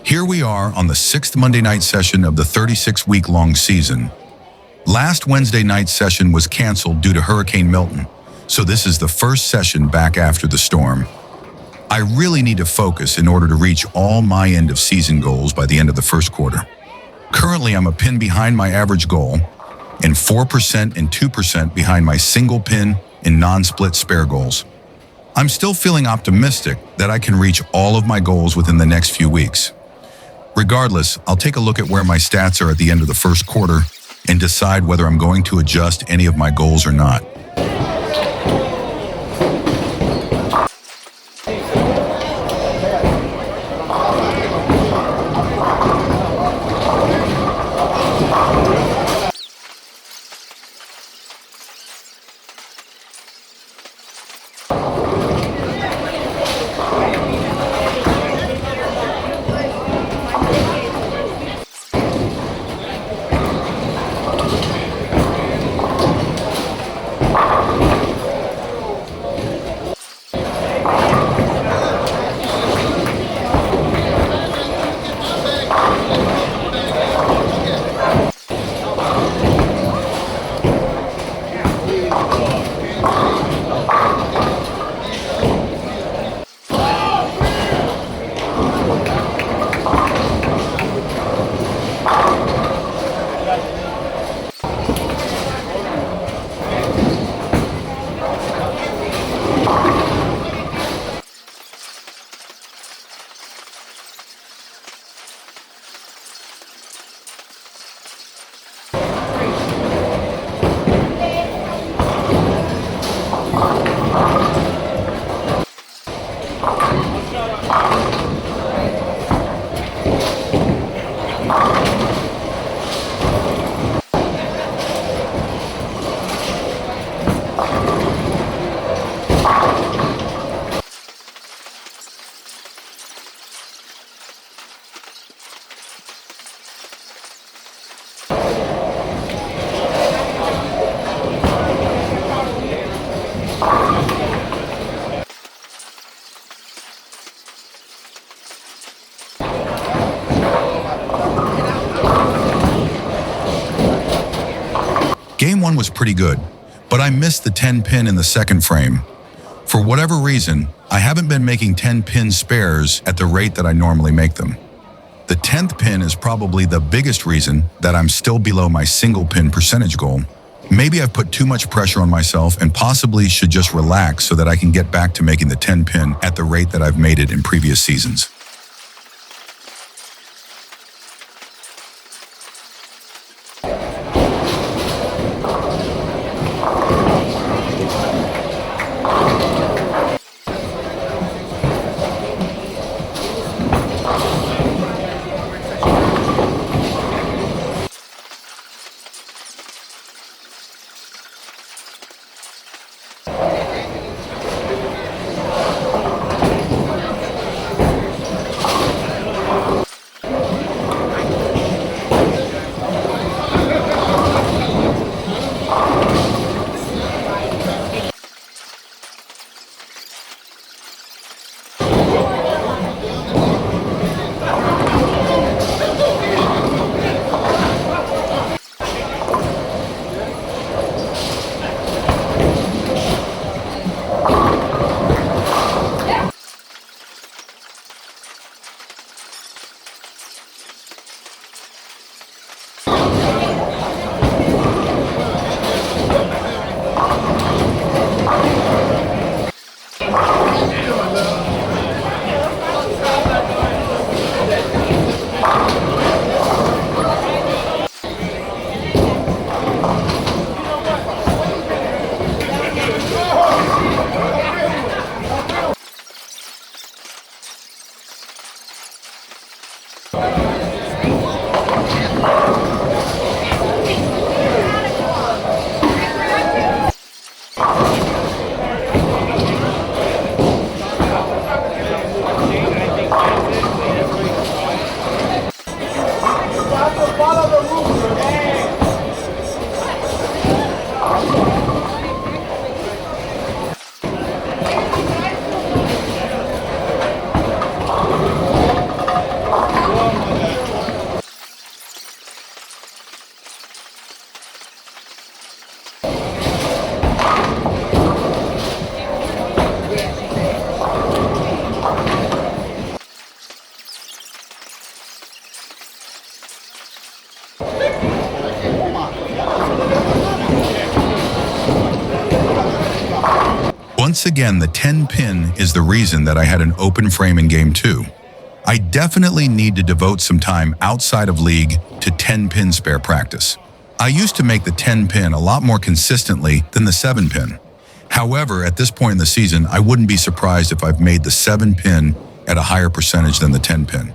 Here we are on the 6th Monday night session of the 36-week-long season. Last Wednesday night's session was canceled due to Hurricane Milton, so this is the first session back after the storm. I really need to focus in order to reach all my end-of-season goals by the end of the first quarter. Currently, I'm a pin behind my average goal and 4% and 2% behind my single pin and non-split spare goals. I'm still feeling optimistic that I can reach all of my goals within the next few weeks. Regardless, I'll take a look at where my stats are at the end of the first quarter and decide whether I'm going to adjust any of my goals or not. Game 1 was pretty good, but I missed the 10 pin in the second frame. For whatever reason, I haven't been making 10 pin spares at the rate that I normally make them. The 10th pin is probably the biggest reason that I'm still below my single pin percentage goal. Maybe I've put too much pressure on myself and possibly should just relax so that I can get back to making the 10 pin at the rate that I've made it in previous seasons. Once again, the 10-pin is the reason that I had an open frame in Game 2. I definitely need to devote some time outside of League to 10-pin spare practice. I used to make the 10-pin a lot more consistently than the 7-pin. However, at this point in the season, I wouldn't be surprised if I've made the 7-pin at a higher percentage than the 10-pin.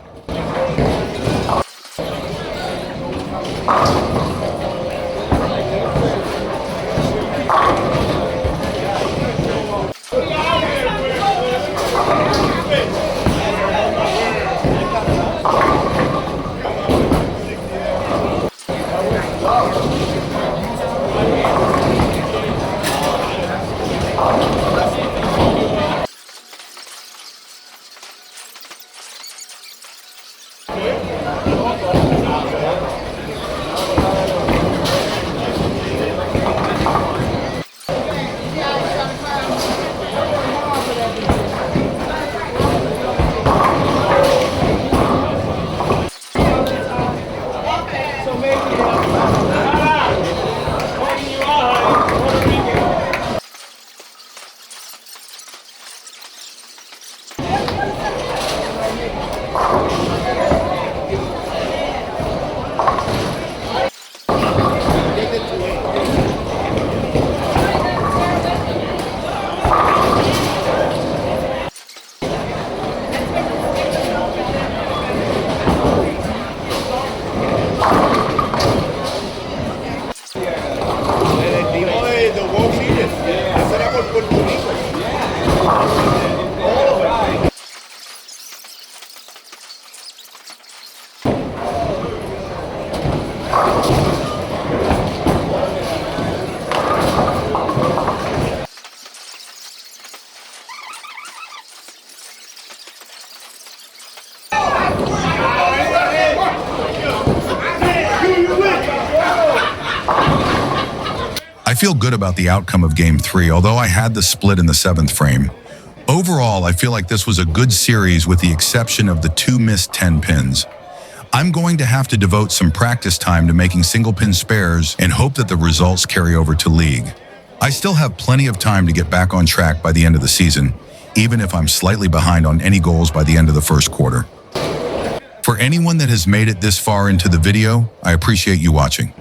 I feel good about the outcome of Game 3, although I had the split in the 7th frame. Overall, I feel like this was a good series with the exception of the 2 missed 10 pins. I'm going to have to devote some practice time to making single pin spares and hope that the results carry over to League. I still have plenty of time to get back on track by the end of the season, even if I'm slightly behind on any goals by the end of the first quarter. For anyone that has made it this far into the video, I appreciate you watching.